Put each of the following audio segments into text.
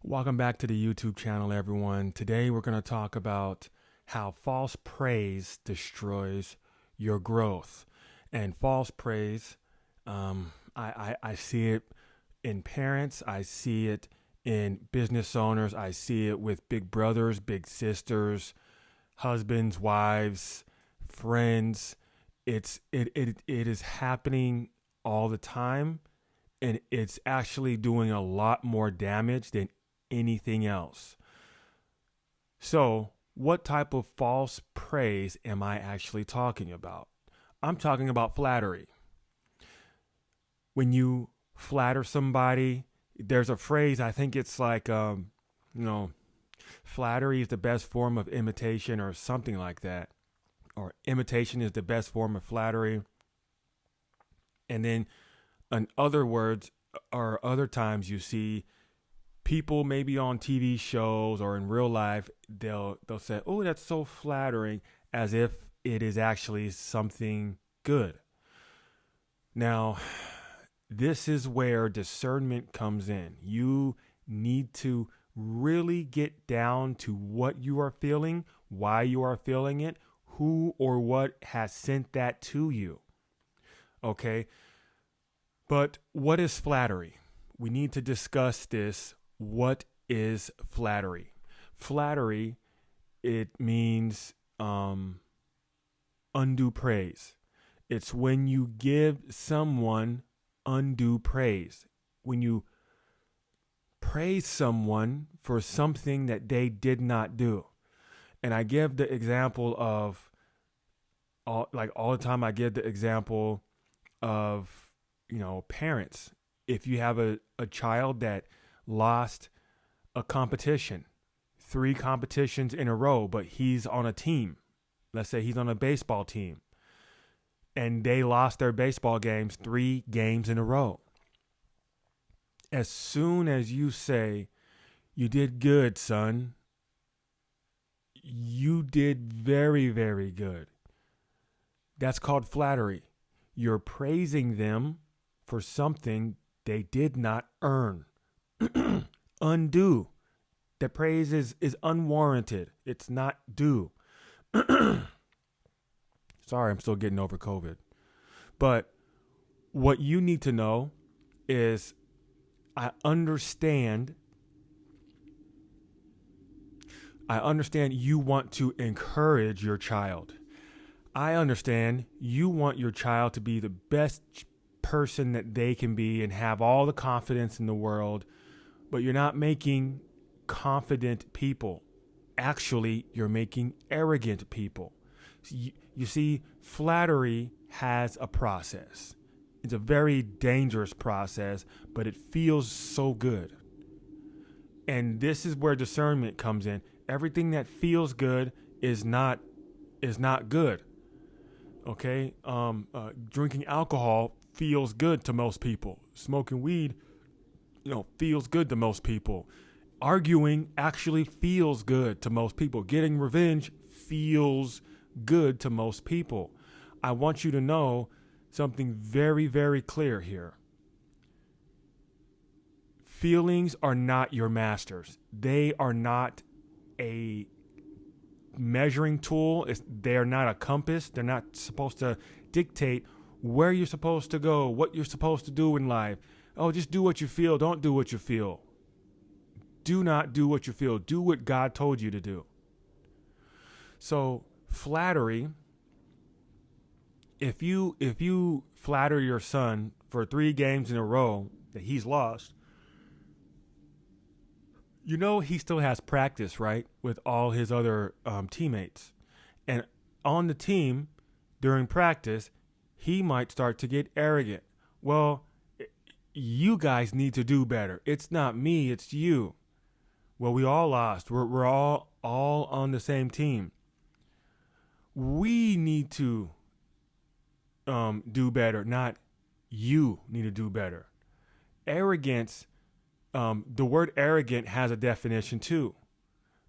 Welcome back to the YouTube channel, everyone. Today we're going to talk about how false praise destroys your growth. And false praise, I see it in parents, I see it in business owners, I see it with big brothers, big sisters, husbands, wives, friends. It is happening all the time, and it's actually doing a lot more damage than anything else. So, what type of false praise am I actually talking about? I'm talking about flattery. When you flatter somebody, there's a phrase, I think it's like, flattery is the best form of imitation or something like that. Or imitation is the best form of flattery. And then, in other words, or other times you see people maybe on TV shows or in real life, they'll say, "Oh, that's so flattering," as if it is actually something good. Now, this is where discernment comes in. You need to really get down to what you are feeling, why you are feeling it, who or what has sent that to you. Okay? But what is flattery? We need to discuss this. What is flattery? Flattery, it means undue praise. It's when you give someone undue praise. When you praise someone for something that they did not do. And I give the example of, all the time I give the example of, parents. If you have a child that lost a competition, 3 competitions in a row, but he's on a team. Let's say he's on a baseball team, and they lost their baseball games 3 games in a row. As soon as you say, "You did good, son. You did very, very good," that's called flattery. You're praising them for something they did not earn. Undue. The praise is unwarranted. It's not due. Sorry, I'm still getting over COVID. But what you need to know is I understand you want to encourage your child. I understand you want your child to be the best person that they can be and have all the confidence in the world, but you're not making confident people. Actually, you're making arrogant people. You see, flattery has a process. It's a very dangerous process, but it feels so good. And this is where discernment comes in. Everything that feels good is not good. Okay? Drinking alcohol feels good to most people. Smoking weed, feels good to most people. Arguing actually feels good to most people. Getting revenge feels good to most people. I want you to know something very, very clear here. Feelings are not your masters. They are not a measuring tool. They are not a compass. They're not supposed to dictate where you're supposed to go, what you're supposed to do in life. Oh, just do what you feel. Don't do what you feel. Do not do what you feel. Do what God told you to do. So flattery, if you flatter your son for 3 games in a row that he's lost, he still has practice, right, with all his other teammates. And on the team, during practice, he might start to get arrogant. Well, you guys need to do better. It's not me, it's you. Well, we all lost. We're all on the same team. We need to do better, not you need to do better. Arrogance, the word arrogant has a definition too.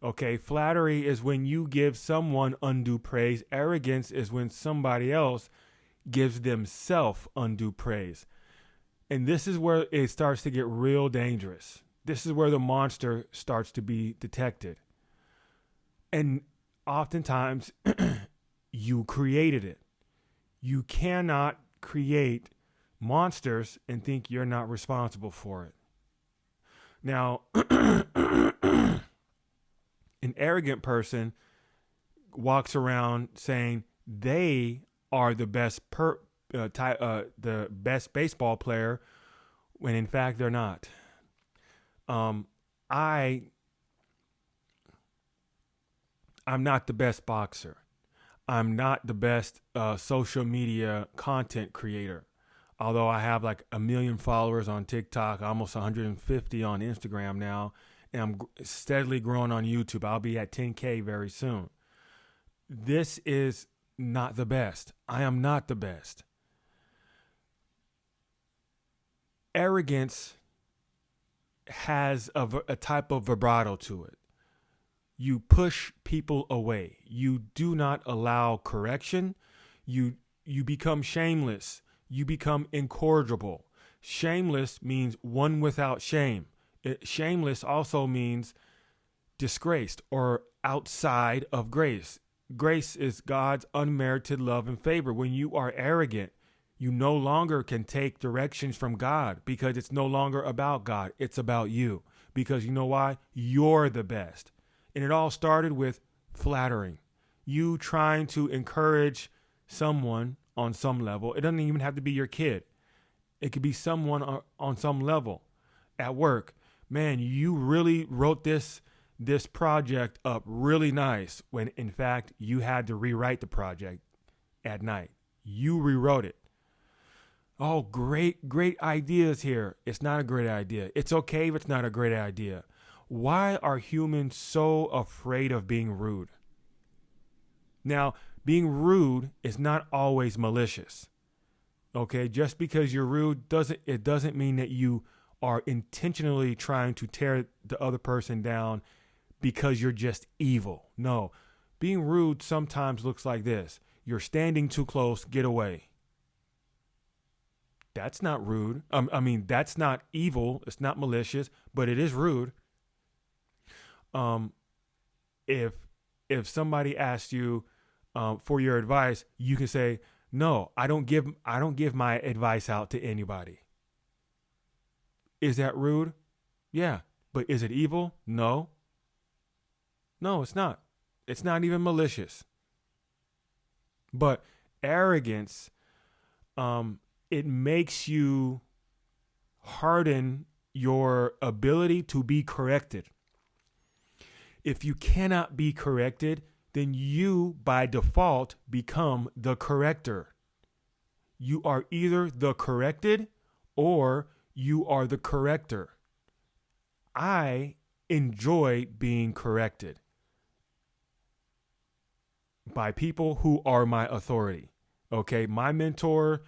Okay, flattery is when you give someone undue praise. Arrogance is when somebody else gives themselves undue praise. And this is where it starts to get real dangerous. This is where the monster starts to be detected. And oftentimes, you created it. You cannot create monsters and think you're not responsible for it. Now, an arrogant person walks around saying they are the best baseball player, when in fact they're not. I'm not the best boxer. I'm not the best social media content creator. Although I have like 1 million followers on TikTok, almost 150 on Instagram now, and I'm steadily growing on YouTube. I'll be at 10K very soon. This is not the best. I am not the best. Arrogance has a type of vibrato to it. You push people away. You do not allow correction. You become shameless. You become incorrigible. Shameless means one without shame. Shameless also means disgraced or outside of grace. Grace is God's unmerited love and favor. When you are arrogant, you no longer can take directions from God because it's no longer about God. It's about you. Because you know why? You're the best. And it all started with flattering. You trying to encourage someone on some level. It doesn't even have to be your kid. It could be someone on some level at work. Man, you really wrote this project up really nice, when in fact you had to rewrite the project at night. You rewrote it. Oh, great ideas here. It's not a great idea. It's okay if it's not a great idea. Why are humans so afraid of being rude? Now, being rude is not always malicious. Okay, just because you're rude doesn't mean that you are intentionally trying to tear the other person down because you're just evil. No, being rude sometimes looks like this. You're standing too close, get away. That's not rude. That's not evil. It's not malicious, but it is rude. If somebody asks you for your advice, you can say, "No, I don't give my advice out to anybody." Is that rude? Yeah, but is it evil? No. No, it's not. It's not even malicious. But arrogance, it makes you harden your ability to be corrected. If you cannot be corrected, then you, by default, become the corrector. You are either the corrected or you are the corrector. I enjoy being corrected by people who are my authority. Okay, my mentor,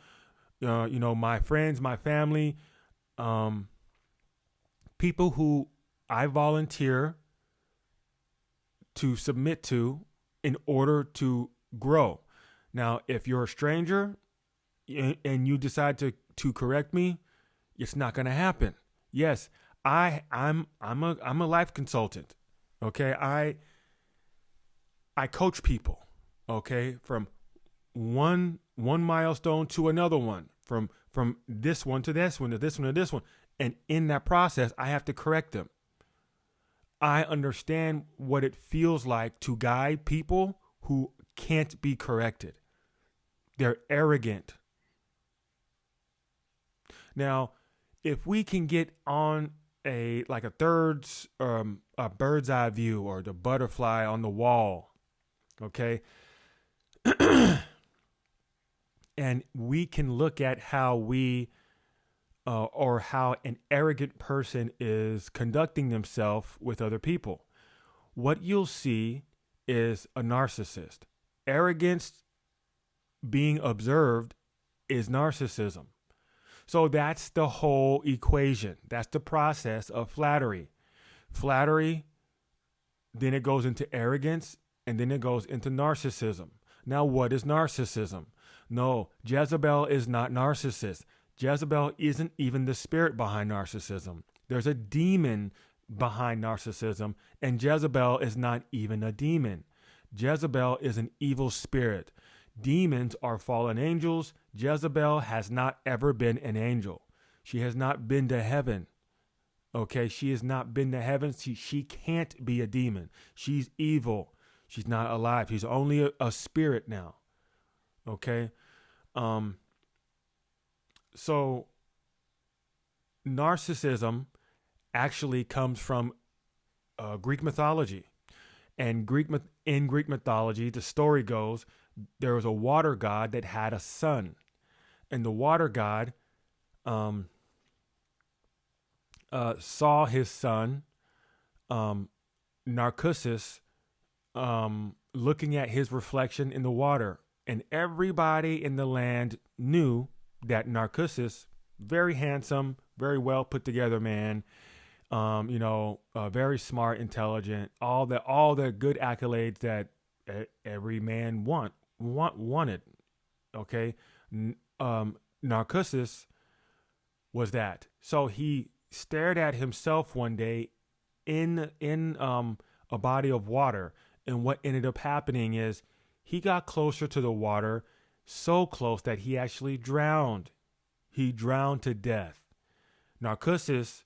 my friends, my family, people who I volunteer to submit to in order to grow. Now, if you're a stranger and you decide to correct me, it's not going to happen. Yes, I'm a life consultant. Okay, I coach people. Okay, from one milestone to another one, from this one to this one to this one to this one, and in that process, I have to correct them. I understand what it feels like to guide people who can't be corrected. They're arrogant. Now, if we can get on a bird's eye view, or the butterfly on the wall, okay, and we can look at how how an arrogant person is conducting themselves with other people. What you'll see is a narcissist. Arrogance being observed is narcissism. So that's the whole equation. That's the process of flattery. Flattery, then it goes into arrogance, and then it goes into narcissism. Now, what is narcissism? No, Jezebel is not narcissist. Jezebel isn't even the spirit behind narcissism. There's a demon behind narcissism, and Jezebel is not even a demon. Jezebel is an evil spirit. Demons are fallen angels. Jezebel has not ever been an angel. She has not been to heaven. Okay, she has not been to heaven. She can't be a demon. She's evil. She's not alive. She's only a spirit now. Okay, so narcissism actually comes from Greek mythology. And in Greek mythology, the story goes, there was a water god that had a son. And the water god saw his son, Narcissus, looking at his reflection in the water. And everybody in the land knew that Narcissus, very handsome, very well put together man, very smart, intelligent, all the good accolades that every man wanted. Okay, Narcissus was that. So he stared at himself one day in a body of water, and what ended up happening is he got closer to the water, so close that he actually drowned. He drowned to death. Narcissus,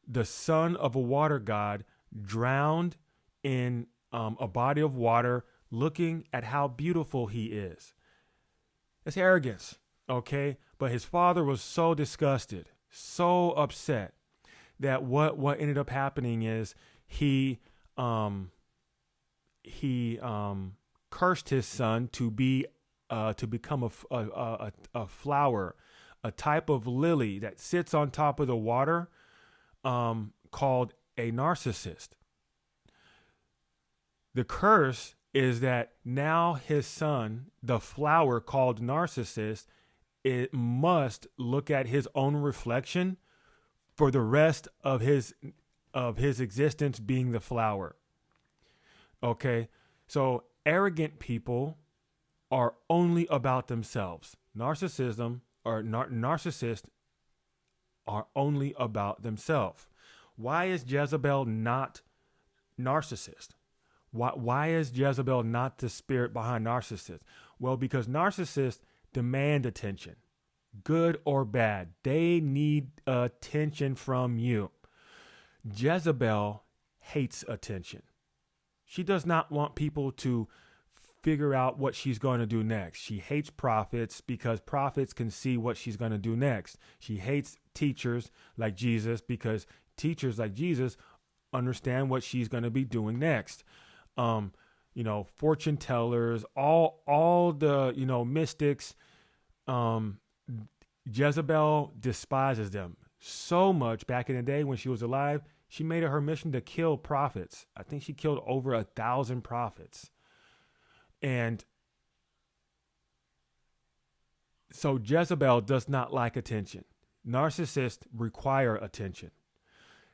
the son of a water god, drowned in a body of water, looking at how beautiful he is. That's arrogance, okay? But his father was so disgusted, so upset, that what ended up happening is he cursed his son to become a flower, a type of lily that sits on top of the water, called a narcissist. The curse is that now his son, the flower called narcissist, it must look at his own reflection for the rest of his existence being the flower. Okay, so arrogant people are only about themselves. Narcissism or narcissists are only about themselves. Why is Jezebel not narcissist? Why is Jezebel not the spirit behind narcissists? Well, because narcissists demand attention, good or bad. They need attention from you. Jezebel hates attention. She does not want people to figure out what she's going to do next. She hates prophets because prophets can see what she's going to do next. She hates teachers like Jesus because teachers like Jesus understand what she's going to be doing next. Fortune tellers, all the, mystics, Jezebel despises them so much. Back in the day when she was alive, she made it her mission to kill prophets. I think she killed over 1,000 prophets. And so Jezebel does not like attention. Narcissists require attention.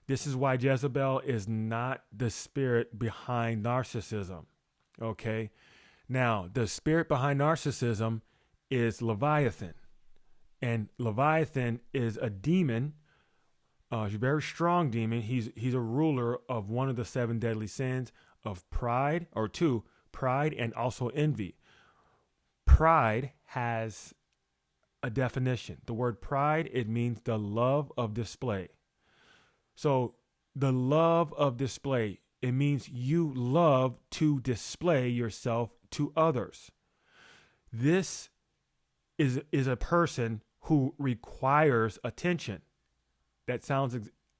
This is why Jezebel is not the spirit behind narcissism. Okay. Now, the spirit behind narcissism is Leviathan. And Leviathan is a demon. He's a very strong demon. He's a ruler of one of the 7 deadly sins of pride, or 2, pride and also envy. Pride has a definition. The word pride, it means the love of display. So the love of display, it means you love to display yourself to others. This is a person who requires attention. That sounds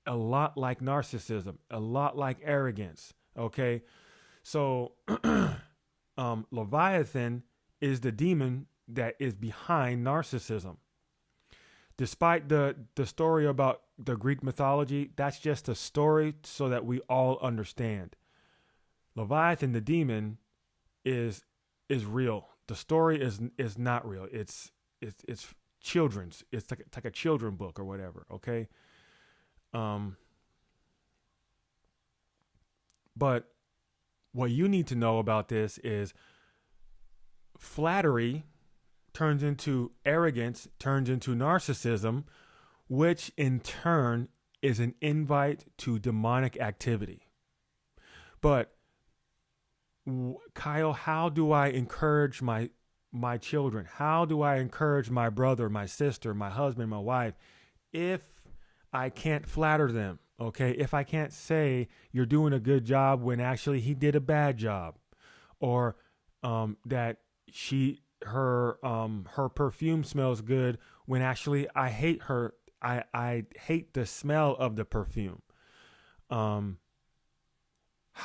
a lot like narcissism, a lot like arrogance. Okay. So Leviathan is the demon that is behind narcissism. Despite the story about the Greek mythology, that's just a story so that we all understand. Leviathan, the demon, is real. The story is not real. It's children's. It's like a children book or whatever. Okay. But what you need to know about this is flattery turns into arrogance, turns into narcissism, which in turn is an invite to demonic activity. But Kyle, how do I encourage my children? How do I encourage my brother, my sister, my husband, my wife, if I can't flatter them? Okay, if I can't say you're doing a good job when actually he did a bad job, or that her perfume smells good when actually I hate her. I hate the smell of the perfume. How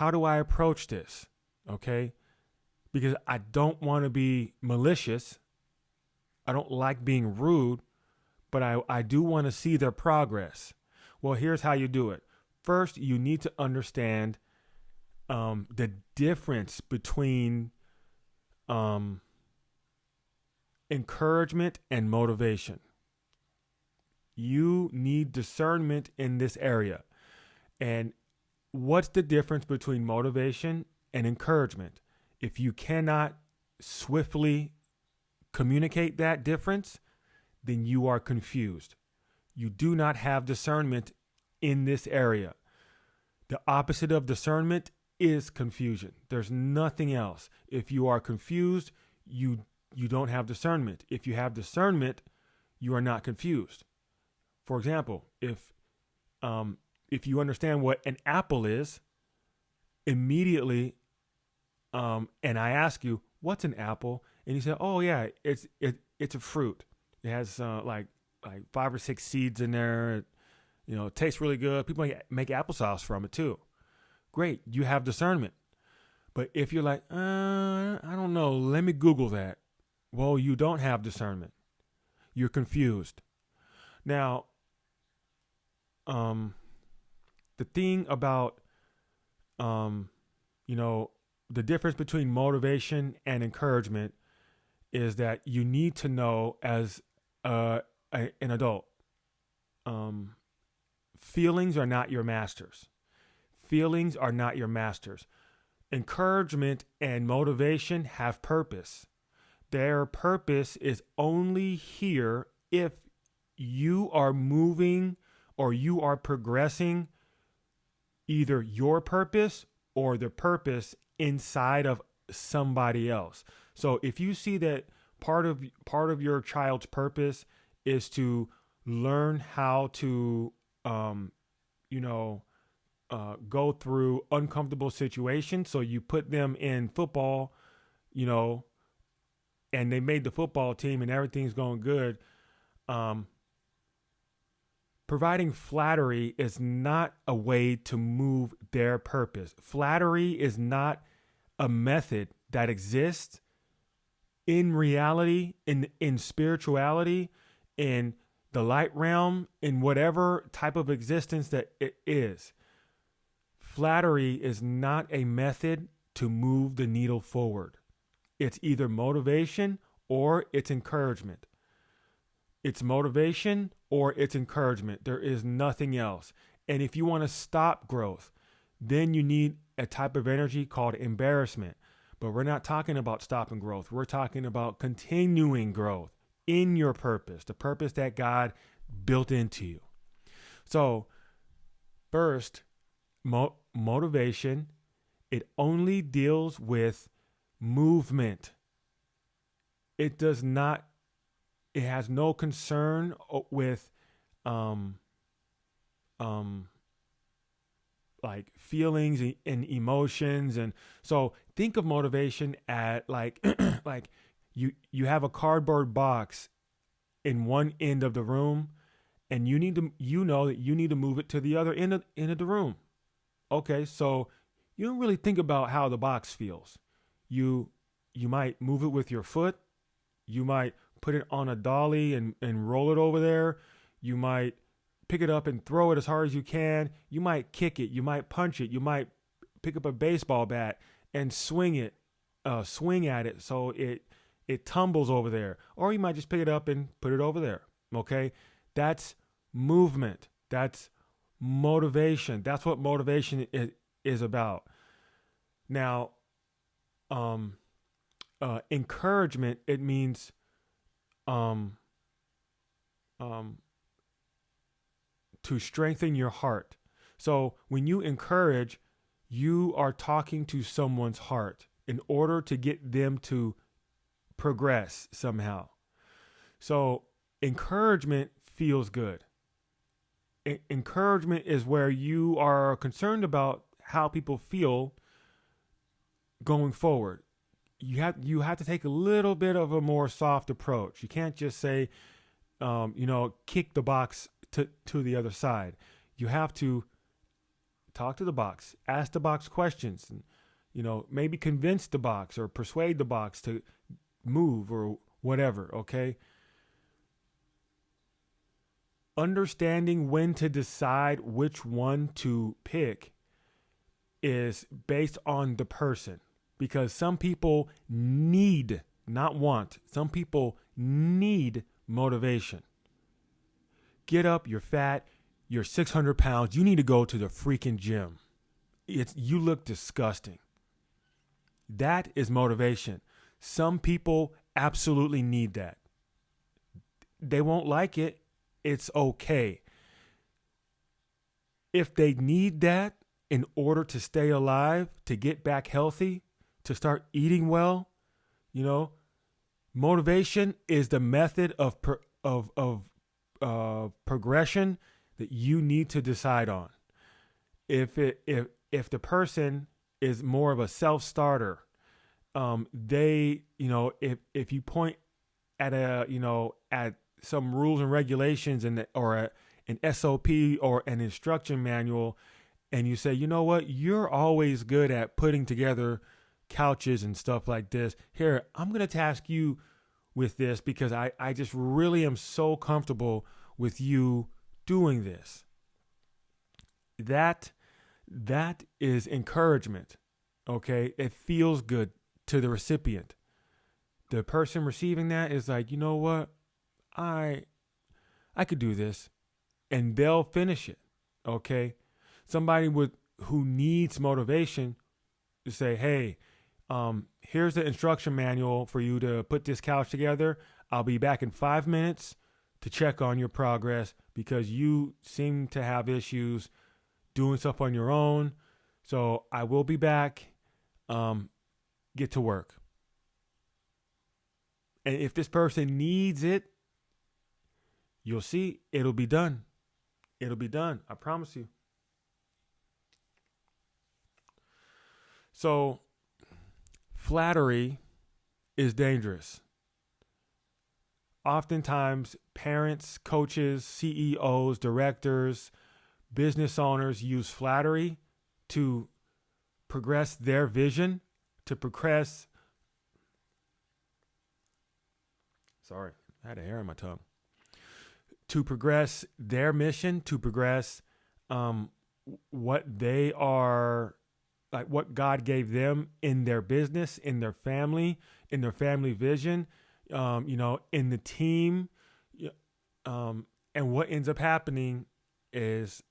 do I approach this? Okay, because I don't want to be malicious. I don't like being rude, but I do want to see their progress. Well, here's how you do it. First, you need to understand the difference between encouragement and motivation. You need discernment in this area. And what's the difference between motivation and encouragement? If you cannot swiftly communicate that difference, then you are confused. You do not have discernment in this area. The opposite of discernment is confusion. There's nothing else. If you are confused, you don't have discernment. If you have discernment, you are not confused. For example, if you understand what an apple is, immediately, and I ask you, what's an apple? And you say, oh yeah, it's a fruit. It has like 5 or 6 seeds in there. It tastes really good. People make applesauce from it too. Great, you have discernment. But if you're like, I don't know, let me Google that. Well, you don't have discernment. You're confused. Now, the thing about, the difference between motivation and encouragement is that you need to know as an adult, feelings are not your masters. Feelings are not your masters. Encouragement and motivation have purpose. Their purpose is only here if you are moving or you are progressing either your purpose or the purpose inside of somebody else. So if you see that part of your child's purpose is to learn how to go through uncomfortable situations, so you put them in football, and they made the football team and everything's going good. Providing flattery is not a way to move their purpose. Flattery is not a method that exists in reality, in spirituality, in the light realm, in whatever type of existence that it is. Flattery is not a method to move the needle forward. It's either motivation or it's encouragement. It's motivation or it's encouragement. There is nothing else. And if you want to stop growth, then you need a type of energy called embarrassment. But we're not talking about stopping growth. We're talking about continuing growth in your purpose, the purpose that God built into you. So first, motivation, it only deals with movement. It has no concern with like feelings and emotions. And so think of motivation at like like you have a cardboard box in one end of the room, and you need to move it to the other end of the room. Okay, so you don't really think about how the box feels. You might move it with your foot. You might put it on a dolly and roll it over there. You might pick it up and throw it as hard as you can. You might kick it. You might punch it. You might pick up a baseball bat and swing at it so it tumbles over there. Or you might just pick it up and put it over there. Okay? That's movement. That's motivation. That's what motivation is about. Now, encouragement, it means to strengthen your heart. So when you encourage, you are talking to someone's heart in order to get them to progress somehow. So encouragement feels good. Encouragement is where you are concerned about how people feel going forward. You have to take a little bit of a more soft approach. You can't just say, kick the box to the other side. You have to talk to the box, ask the box questions, and maybe convince the box or persuade the box to move or whatever. Okay. Understanding when to decide which one to pick is based on the person, because some people need, not want, some people need motivation. Get up, you're fat, you're 600 pounds, you need to go to the freaking gym. You look disgusting. That is motivation. Some people absolutely need that. They won't like it. It's okay. If they need that in order to stay alive, to get back healthy, to start eating well, motivation is the method of progression that you need to decide on. If the person is more of a self-starter, if you point at at some rules and regulations or an SOP or an instruction manual, and you say, you know what, you're always good at putting together couches and stuff like this. Here, I'm going to task you with this because I just really am so comfortable with you doing this. That is encouragement. Okay. It feels good to the recipient. The person receiving that is like, you know what? I could do this, and they'll finish it. Okay. Somebody who needs motivation to say, hey, here's the instruction manual for you to put this couch together. I'll be back in 5 minutes to check on your progress because you seem to have issues doing stuff on your own. So I will be back. Get to work. And if this person needs it, you'll see it'll be done. It'll be done. I promise you. So flattery is dangerous. Oftentimes, parents, coaches, CEOs, directors, business owners use flattery to progress their vision, to progress. Sorry, I had a hair on my tongue. To progress their mission, to progress what they are, like what God gave them in their business, in their family vision, in the team. And what ends up happening is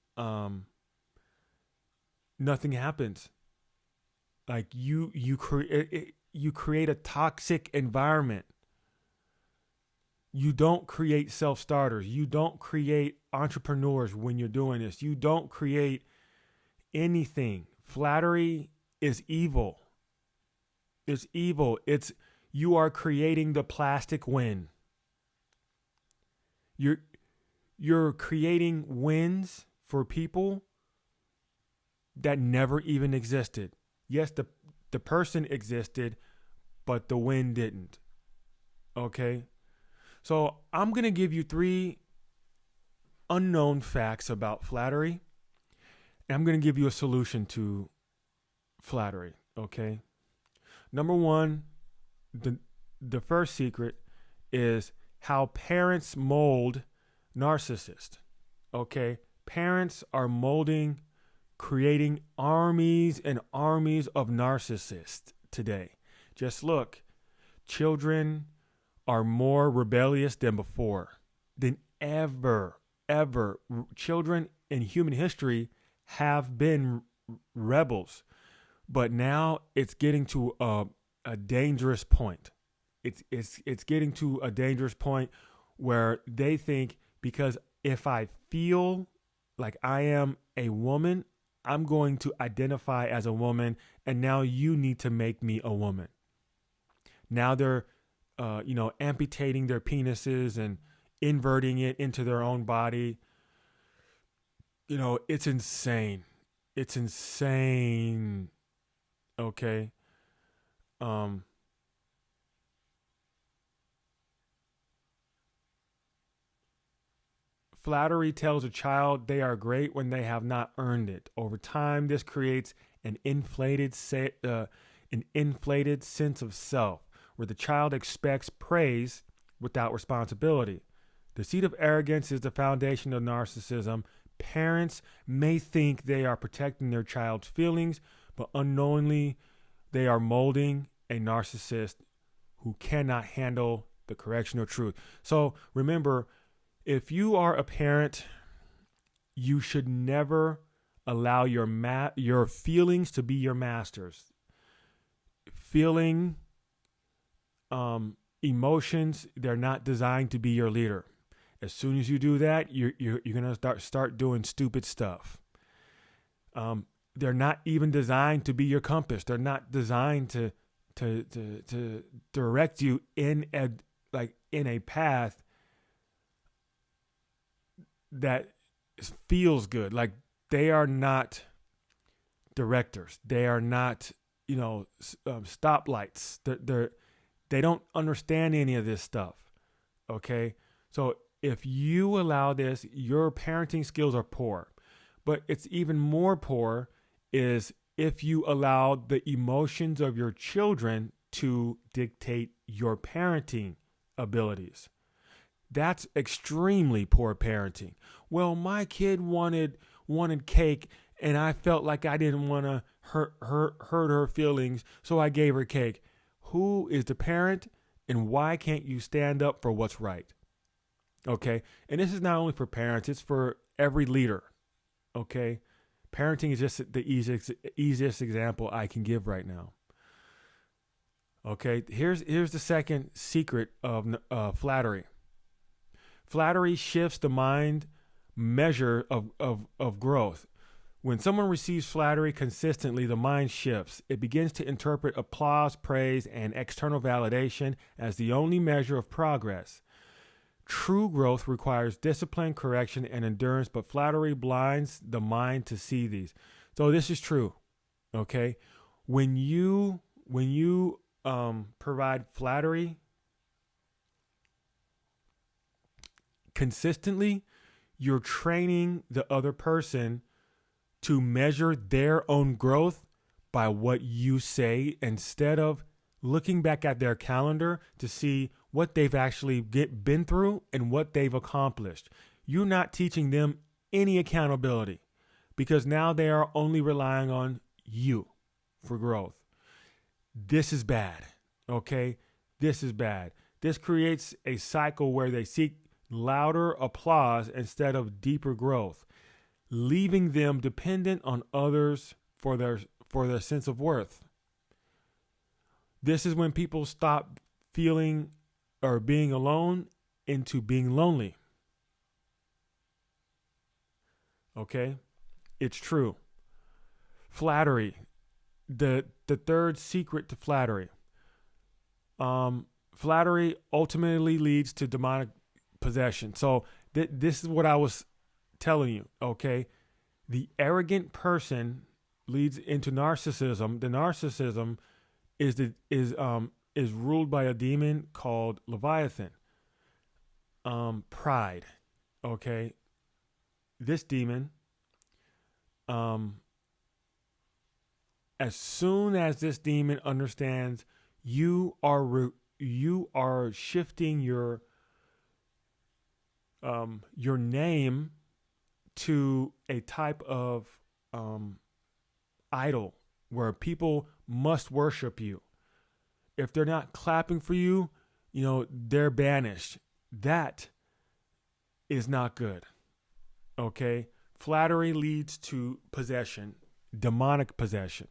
nothing happens. Like you create a toxic environment. You don't create self-starters. You don't create entrepreneurs when you're doing this. You don't create anything. Flattery is evil. It's evil. You are creating the plastic win. You're creating wins for people that never even existed. Yes, the person existed, but the win didn't. Okay? So I'm going to give you 3 unknown facts about flattery. And I'm going to give you a solution to flattery. Okay? Number 1, the first secret is how parents mold narcissists. Okay? Parents are creating armies and armies of narcissists today. Just look, children are more rebellious than ever. Children in human history have been rebels, but now it's getting to a dangerous point. It's getting to a dangerous point where they think, because if I feel like I am a woman, I'm going to identify as a woman, and now you need to make me a woman. Now they're, amputating their penises and inverting it into their own body. It's insane. It's insane. Okay. Um, Flattery tells a child they are great when they have not earned it. Over time, this creates an inflated sense of self, where the child expects praise without responsibility. The seed of arrogance is the foundation of narcissism. Parents may think they are protecting their child's feelings, but unknowingly, they are molding a narcissist who cannot handle the correction of truth. So remember, if you are a parent, you should never allow your feelings to be your masters. Feeling, emotions, they're not designed to be your leader. As soon as you do that, you're gonna start doing stupid stuff. They're not even designed to be your compass. They're not designed to direct you in a path that feels good. Like, they are not directors. They are not, stoplights. They don't understand any of this stuff. Okay. So if you allow this, your parenting skills are poor. But it's even more poor is if you allow the emotions of your children to dictate your parenting abilities. That's extremely poor parenting. Well, my kid wanted cake, and I felt like I didn't want to hurt her feelings, so I gave her cake. Who is the parent, and why can't you stand up for what's right? Okay, and this is not only for parents; it's for every leader. Okay, parenting is just the easiest example I can give right now. Okay, here's the second secret of flattery. Flattery shifts the mind measure of growth. When someone receives flattery consistently, the mind shifts. It begins to interpret applause, praise, and external validation as the only measure of progress. True growth requires discipline, correction, and endurance, but flattery blinds the mind to see these. So this is true, okay? When you provide flattery consistently, you're training the other person to measure their own growth by what you say, instead of looking back at their calendar to see what they've actually been through and what they've accomplished. You're not teaching them any accountability, because now they are only relying on you for growth. This is bad, okay? This is bad. This creates a cycle where they seek louder applause instead of deeper growth, leaving them dependent on others for their sense of worth. This is when people stop feeling or being alone into being lonely. Okay? It's true. Flattery. The third secret to flattery. Flattery ultimately leads to demonic possession. So this is what I was telling you, okay? The arrogant person leads into narcissism. The narcissism is ruled by a demon called Leviathan. Pride. Okay? This demon, as soon as this demon understands you are shifting your name to a type of idol where people must worship you. If they're not clapping for you, they're banished. That is not good. Okay? Flattery leads to possession, demonic possession.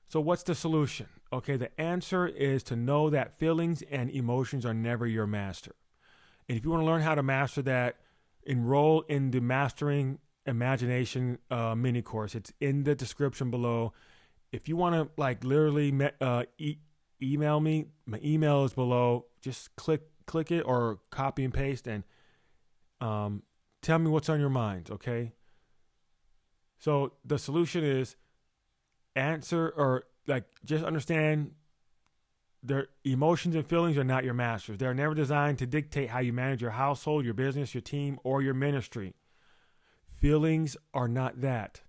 So what's the solution? Okay, the answer is to know that feelings and emotions are never your master. And if you want to learn how to master that, enroll in the Mastering Imagination mini course. It's in the description below. If you want to like literally email me, my email is below. Just click it or copy and paste and tell me what's on your mind, okay? So the solution is answer or like just understand their emotions and feelings are not your masters. They're never designed to dictate how you manage your household, your business, your team, or your ministry. Feelings are not that.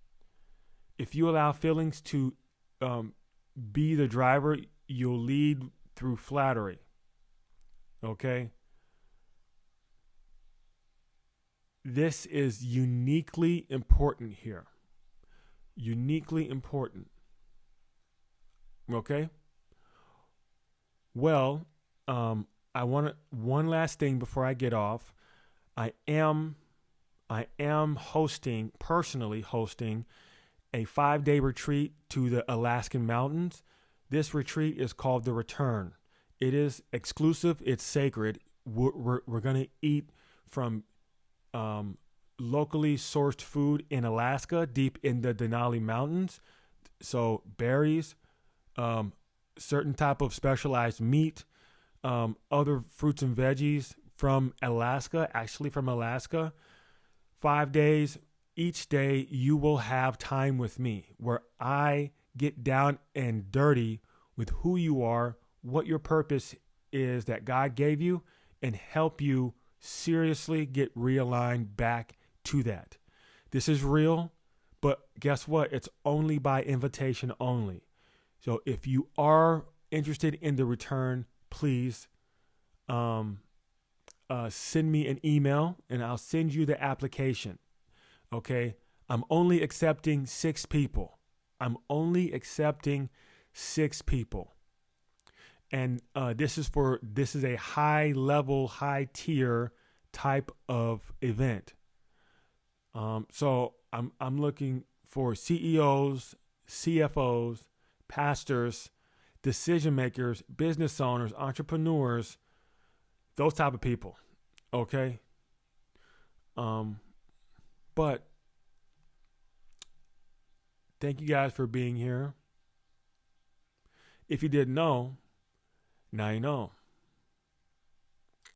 If you allow feelings to be the driver, you'll lead through flattery. Okay? This is uniquely important here. Uniquely important. Okay? Well, I want one last thing before I get off. I am personally hosting a 5-day retreat to the Alaskan mountains. This retreat is called The Return. It is exclusive. It's sacred. We're going to eat from locally sourced food in Alaska, deep in the Denali Mountains. So berries, certain type of specialized meat, other fruits and veggies from Alaska, actually from Alaska. 5 days. Each day you will have time with me where I get down and dirty with who you are, what your purpose is that God gave you, and help you seriously get realigned back to that. This is real, but guess what? It's only by invitation only. So if you are interested in the return, please send me an email and I'll send you the application. Okay? I'm only accepting 6 people. I'm only accepting 6 people. And this is a high level, high tier type of event. So I'm looking for CEOs, CFOs, pastors, decision makers, business owners, entrepreneurs, those type of people. Okay. But thank you guys for being here. If you didn't know, now you know.